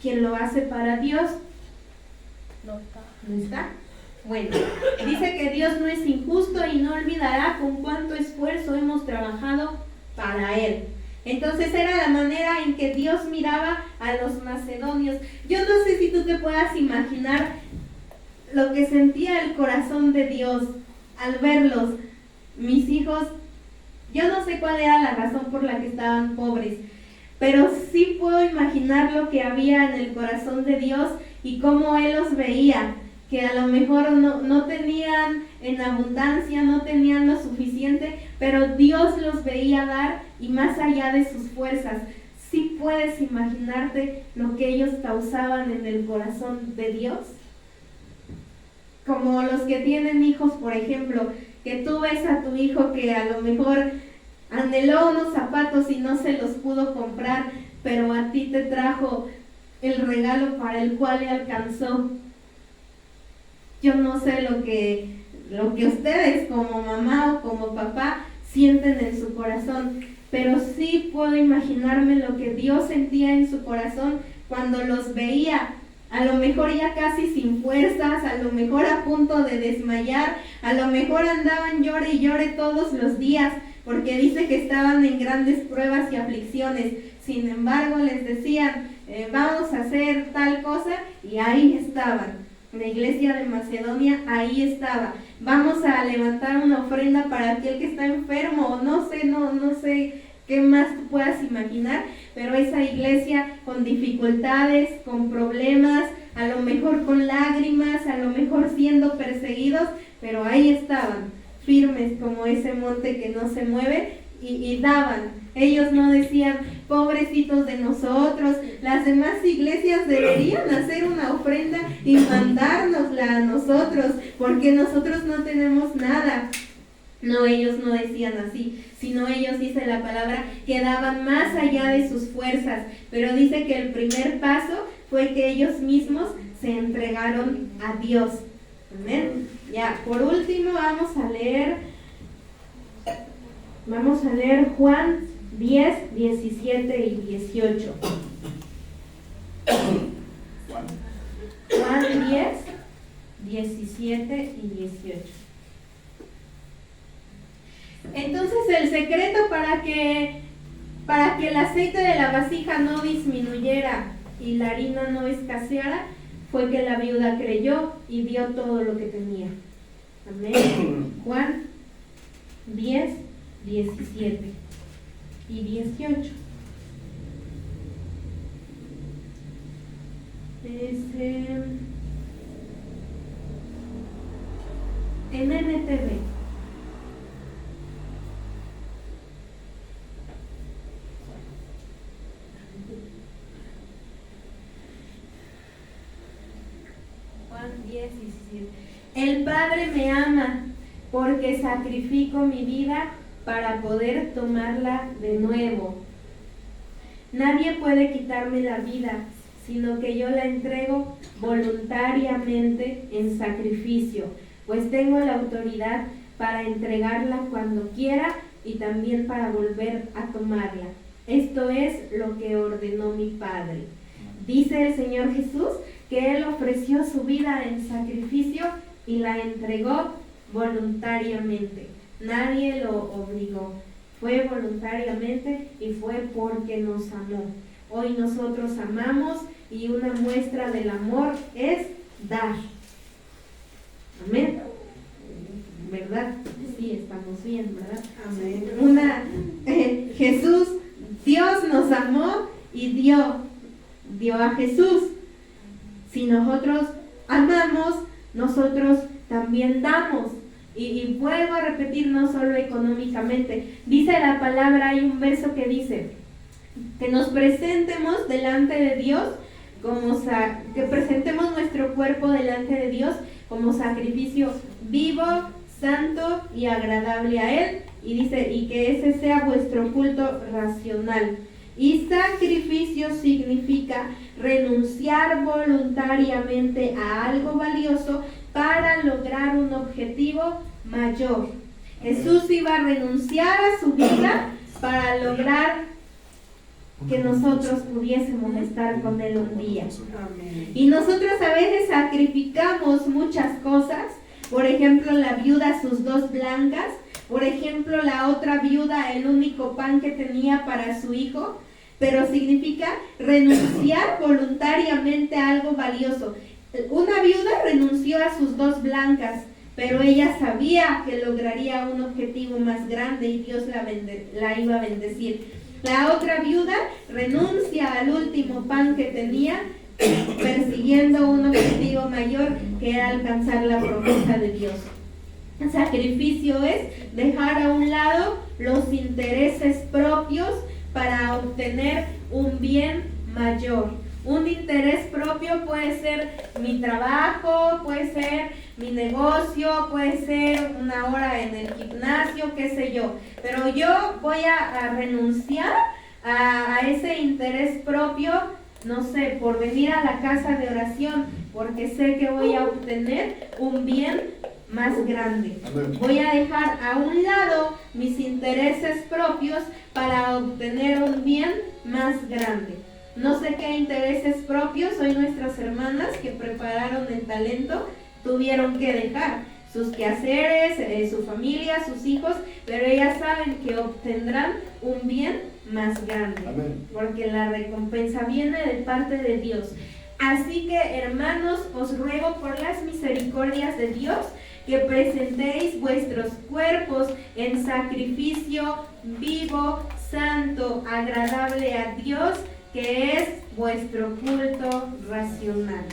quien lo hace para Dios. ¿No está? Bueno, dice que Dios no es injusto y no olvidará con cuánto esfuerzo hemos trabajado para Él. Entonces era la manera en que Dios miraba a los macedonios. Yo no sé si tú te puedas imaginar lo que sentía el corazón de Dios al verlos. Mis hijos, yo no sé cuál era la razón por la que estaban pobres, pero sí puedo imaginar lo que había en el corazón de Dios y cómo Él los veía, que a lo mejor no tenían en abundancia, no tenían lo suficiente, pero Dios los veía dar y más allá de sus fuerzas. ¿Sí puedes imaginarte lo que ellos causaban en el corazón de Dios? Como los que tienen hijos, por ejemplo, que tú ves a tu hijo que a lo mejor anheló unos zapatos y no se los pudo comprar, pero a ti te trajo el regalo para el cual le alcanzó. Yo no sé lo que ustedes como mamá o como papá sienten en su corazón, pero sí puedo imaginarme lo que Dios sentía en su corazón cuando los veía, a lo mejor ya casi sin fuerzas, a lo mejor a punto de desmayar, a lo mejor andaban llore y llore todos los días, porque dice que estaban en grandes pruebas y aflicciones. Sin embargo, les decían, vamos a hacer tal cosa, y ahí estaban. La iglesia de Macedonia ahí estaba. Vamos a levantar una ofrenda para aquel que está enfermo, no sé qué más tú puedas imaginar, pero esa iglesia con dificultades, con problemas, a lo mejor con lágrimas, a lo mejor siendo perseguidos, pero ahí estaban, firmes como ese monte que no se mueve, y daban. Ellos no decían, pobrecitos de nosotros, las demás iglesias deberían hacer una ofrenda y mandárnosla a nosotros, porque nosotros no tenemos nada. No, ellos no decían así, sino ellos, dice la palabra, que daban más allá de sus fuerzas, pero dice que el primer paso fue que ellos mismos se entregaron a Dios. Amén. Ya, por último vamos a leer Juan 10, 17 y 18. Juan 10, 17 y 18. Entonces el secreto para que el aceite de la vasija no disminuyera y la harina no escaseara fue que la viuda creyó y dio todo lo que tenía. Amén. Juan 10, 17 y 18. En NTV. Juan 10, 17. El Padre me ama porque sacrifico mi vida para poder tomarla de nuevo. Nadie puede quitarme la vida, sino que yo la entrego voluntariamente en sacrificio, pues tengo la autoridad para entregarla cuando quiera y también para volver a tomarla. Esto es lo que ordenó mi Padre. Dice el Señor Jesús que Él ofreció su vida en sacrificio y la entregó voluntariamente. Nadie lo obligó. Fue voluntariamente y fue porque nos amó. Hoy nosotros amamos y una muestra del amor es dar. Amén. ¿Verdad? sí estamos bien, ¿verdad? Amén. Jesús, Dios nos amó y dio a Jesús. Si nosotros amamos, nosotros también damos. Y vuelvo a repetir, no solo económicamente. Dice la palabra, hay un verso que dice que nos presentemos delante de Dios, que presentemos nuestro cuerpo delante de Dios como sacrificio vivo, santo y agradable a Él. Y dice, y que ese sea vuestro culto racional. Y sacrificio significa renunciar voluntariamente a algo valioso para lograr un objetivo mayor. Jesús iba a renunciar a su vida para lograr que nosotros pudiésemos estar con Él un día. Amén. Y nosotros a veces sacrificamos muchas cosas. Por ejemplo, la viuda sus 2 blancas. Por ejemplo, la otra viuda el único pan que tenía para su hijo. Pero significa renunciar voluntariamente a algo valioso. Una viuda renunció a sus 2 blancas, pero ella sabía que lograría un objetivo más grande y Dios la iba a bendecir. La otra viuda renuncia al último pan que tenía, persiguiendo un objetivo mayor que era alcanzar la promesa de Dios. El sacrificio es dejar a un lado los intereses propios para obtener un bien mayor. Un interés propio puede ser mi trabajo, puede ser mi negocio, puede ser una hora en el gimnasio, qué sé yo. Pero yo voy a renunciar a ese interés propio, no sé, por venir a la casa de oración, porque sé que voy a obtener un bien más grande. Voy a dejar a un lado mis intereses propios para obtener un bien más grande. No sé qué intereses propios, hoy nuestras hermanas que prepararon el talento tuvieron que dejar sus quehaceres, su familia, sus hijos, pero ellas saben que obtendrán un bien más grande. Amén. Porque la recompensa viene de parte de Dios. Así que, hermanos, os ruego por las misericordias de Dios que presentéis vuestros cuerpos en sacrificio vivo, santo, agradable a Dios, que es vuestro culto racional.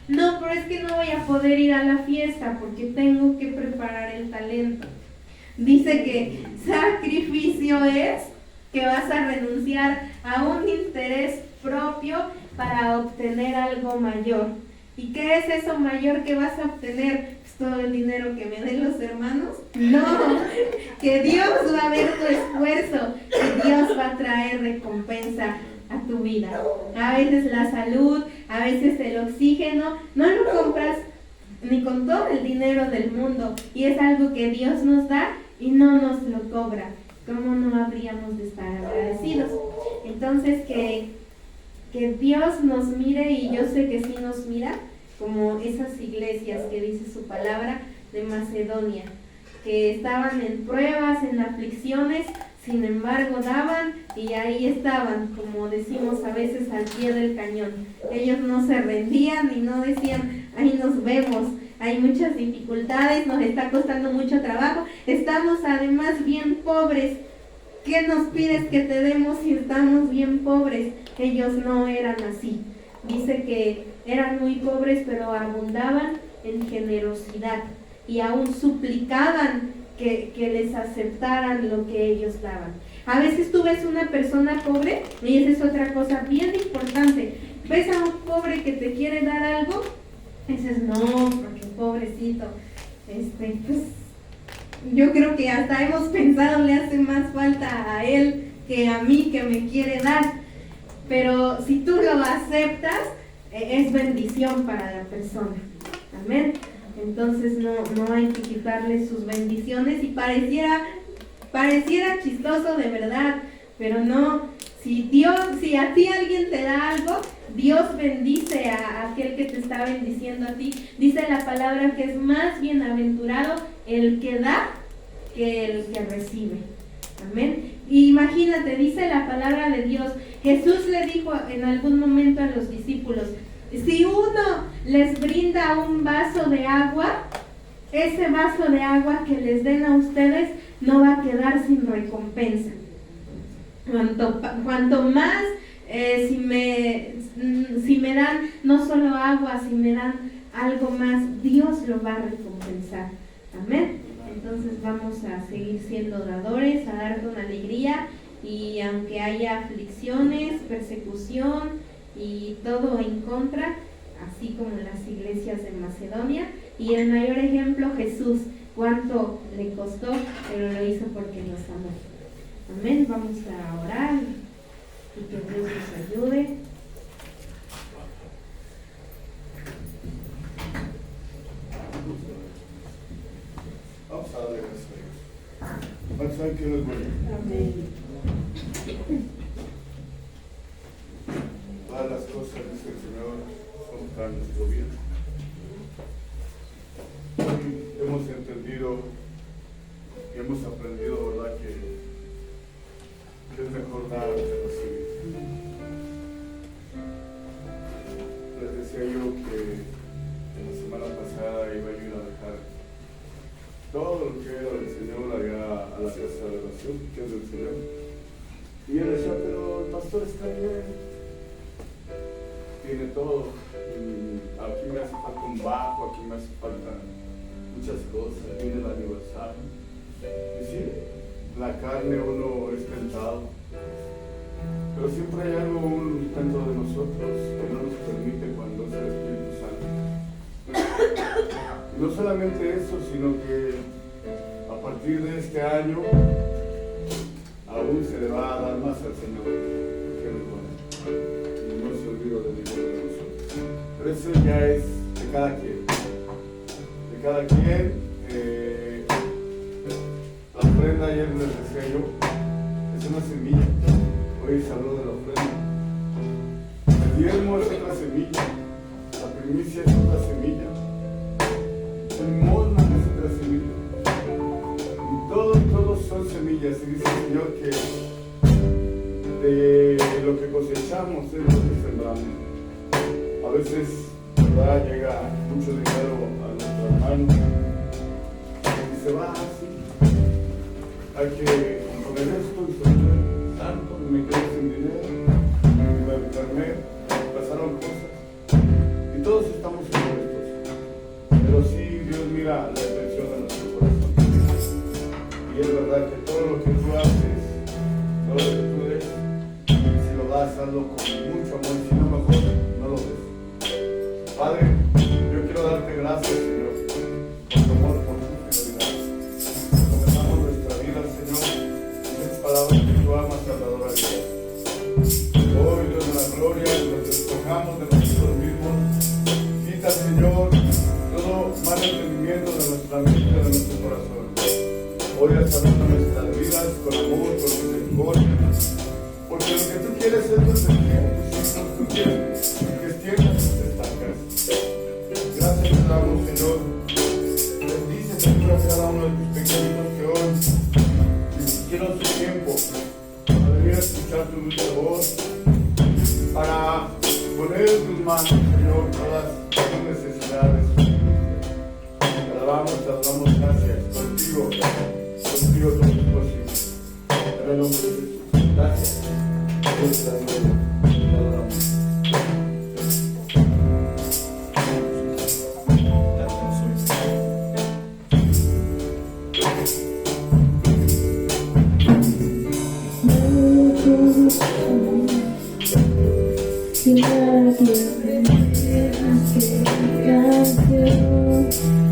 No, pero es que no voy a poder ir a la fiesta porque tengo que preparar el talento. Dice que sacrificio es que vas a renunciar a un interés propio para obtener algo mayor. ¿Y qué es eso mayor que vas a obtener? Pues todo el dinero que me den los hermanos. No, que Dios va a ver tu esfuerzo, que Dios va a traer recompensa a tu vida. A veces la salud, a veces el oxígeno, no lo compras ni con todo el dinero del mundo, y es algo que Dios nos da y no nos lo cobra. ¿Cómo no habríamos de estar agradecidos? Entonces que Dios nos mire, y yo sé que sí nos mira, como esas iglesias que dice su palabra de Macedonia, que estaban en pruebas, en aflicciones, sin embargo daban y ahí estaban, como decimos a veces, al pie del cañón. Ellos no se rendían y no decían, ahí nos vemos, hay muchas dificultades, nos está costando mucho trabajo, estamos además bien pobres. ¿Qué nos pides que te demos si estamos bien pobres? Ellos no eran así. Dice que eran muy pobres, pero abundaban en generosidad y aún suplicaban que les aceptaran lo que ellos daban. A veces tú ves una persona pobre, y esa es otra cosa bien importante. Ves a un pobre que te quiere dar algo, dices, no, porque pobrecito, pues yo creo que hasta hemos pensado le hace más falta a él que a mí, que me quiere dar. Pero si tú lo aceptas, es bendición para la persona. Amén. Entonces no hay que quitarle sus bendiciones, y pareciera chistoso de verdad, pero no. Si a ti alguien te da algo, Dios bendice a aquel que te está bendiciendo a ti. Dice la palabra que es más bienaventurado el que da que el que recibe. Amén. Y imagínate, dice la palabra de Dios, Jesús le dijo en algún momento a los discípulos, si uno les brinda un vaso de agua, ese vaso de agua que les den a ustedes no va a quedar sin recompensa. Cuanto más, si me dan no solo agua, si me dan algo más, Dios lo va a recompensar. Amén. Entonces vamos a seguir siendo dadores, a dar con alegría, y aunque haya aflicciones, persecución y todo en contra, así como en las iglesias de Macedonia. Y el mayor ejemplo, Jesús, cuánto le costó, pero lo hizo porque nos amó. Amén. Vamos a orar y que Dios nos ayude. Vamos a darle gracias a Dios. ¿Cuántos saben que Dios es bueno? Amén. Todas las cosas, dice el Señor, son para nuestro bien. Hoy hemos entendido y hemos aprendido, ¿verdad?, que es mejor dar que recibir. Les decía yo que la semana pasada iba yo a dejar todo lo que era del Señor allá a la casa de oración, que es del Señor. Y él decía, pero el pastor está bien, tiene todo. Y aquí me hace falta un bajo, aquí me hace falta muchas cosas, viene el aniversario. Y sí, la carne uno es tentado, pero siempre hay algo dentro de nosotros que no nos permite cuando es el Espíritu Santo. Y no solamente eso, sino que a partir de este año aún se le va a dar más al Señor, porque Él es bueno y no se olvida de ninguno de nosotros. Pero eso ya es de cada quien. De cada quien. La ofrenda, ayer les decía yo, es una semilla. Hoy se habló de la ofrenda. El diezmo es otra semilla. La primicia es otra semilla. El limosna es otra semilla. Y todos son semillas. Y dice el Señor que de lo que cosechamos es lo que sembramos. A veces, ¿verdad?, llega mucho dinero a nuestras manos y se va así. Hay que poner esto y sostener tanto, y me quedé sin dinero, y me enfermé, pasaron cosas, y todos estamos expuestos. Pero sí, Dios mira la intención de nuestro corazón. Y es verdad que todo lo que tú haces, todo lo que tú des, si lo das, hazlo con mucho amor, si no, mejor no lo des. Padre, yo quiero darte gracias, Señor, por tu amor, por tu fidelidad. Comenzamos nuestra vida, Señor, en esas palabras que tú amas, Salvador, a Dios. Hoy, Dios de la gloria, nos despojamos de nosotros mismos. Quita, Señor, todo mal entendimiento de nuestra mente, de nuestro corazón. Hoy salud nuestras vidas con amor, con misericordia. Porque lo que tú quieres es perfecto. Si tú quieres que extiendas estas casas. Gracias te damos, Señor. Bendice, Señor, a cada uno de tus pequeñitos que hoy hicieron su tiempo para venir a escuchar tu dulce voz, para poner en tus manos, Señor, todas tus necesidades. Te damos gracias. Contigo todo es posible. En el nombre de Jesús. Gracias. Dios te bendiga. Te adoramos.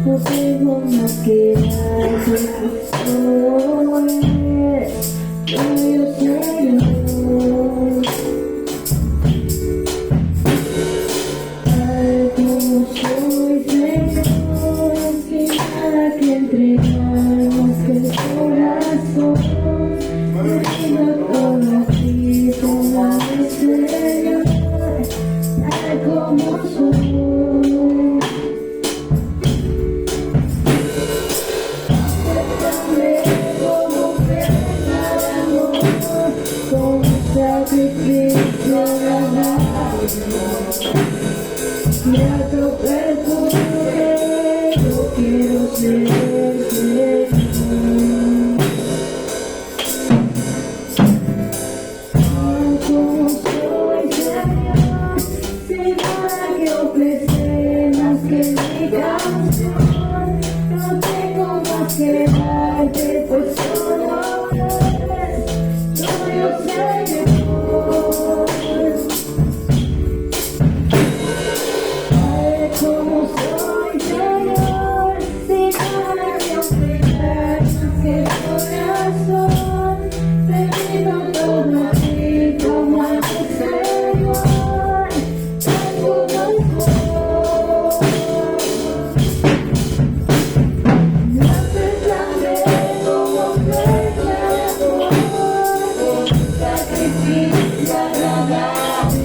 No tengo más que darte, tuyo Señor. Tal como soy, Señor, sin nada que entregar más que el corazón. Vengo todo a ti, tómame, Señor, tal como soy. adorarte, pues solo eres tuyo, Señor. Padre, como soy, Señor, sin nada que ofrecer, más que el corazón, te pido todo a ti, toma mi Señor, tengo mejor. Gracias también como ofrenda de amor, sacrificio agradable,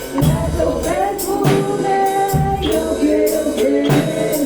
grato perfume, yo quiero ser el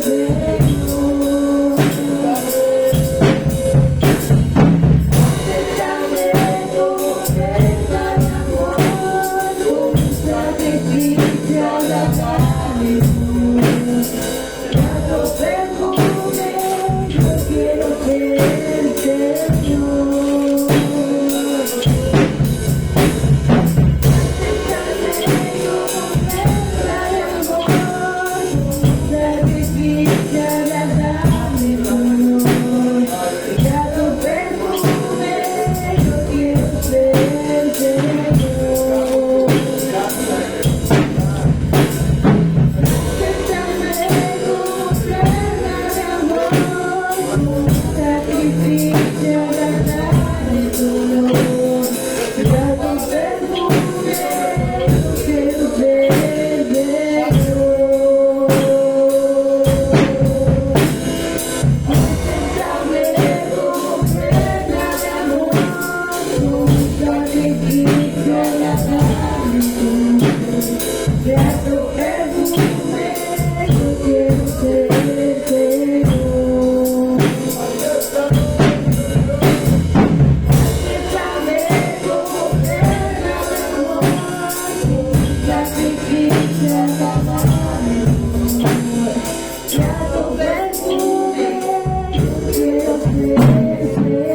Señor.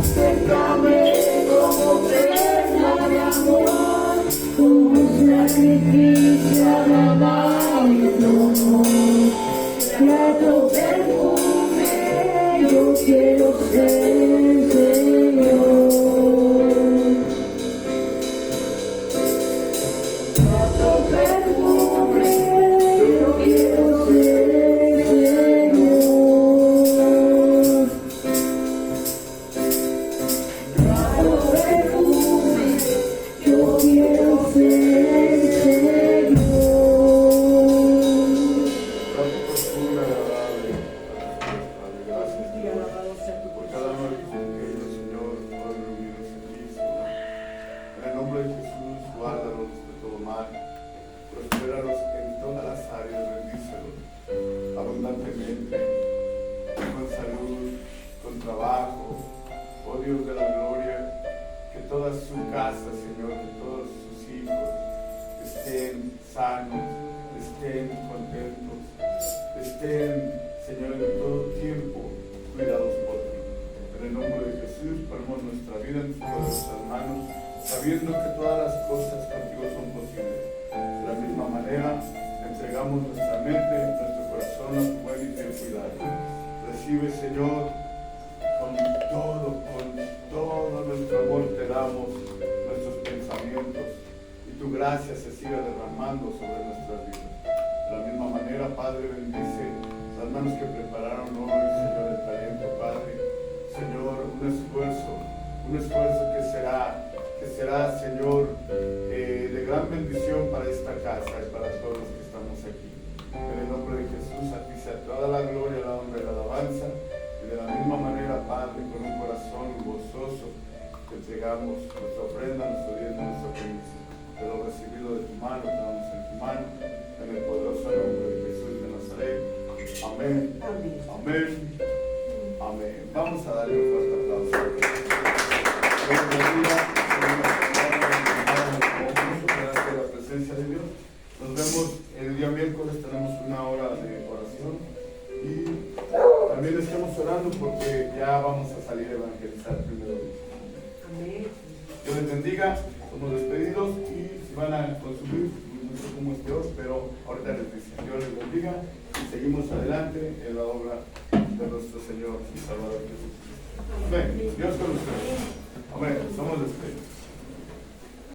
Acéptame como ofrenda de amor, un sacrificio agradable, grato perfume, yo quiero ser el Señor. Dios les bendiga, somos despedidos y si van a consumir sé cómo es Dios, pero ahorita les dicen, Dios les bendiga y seguimos adelante en la obra de nuestro Señor y Salvador Jesús. Amén. Dios con ustedes. Amén. Somos despedidos.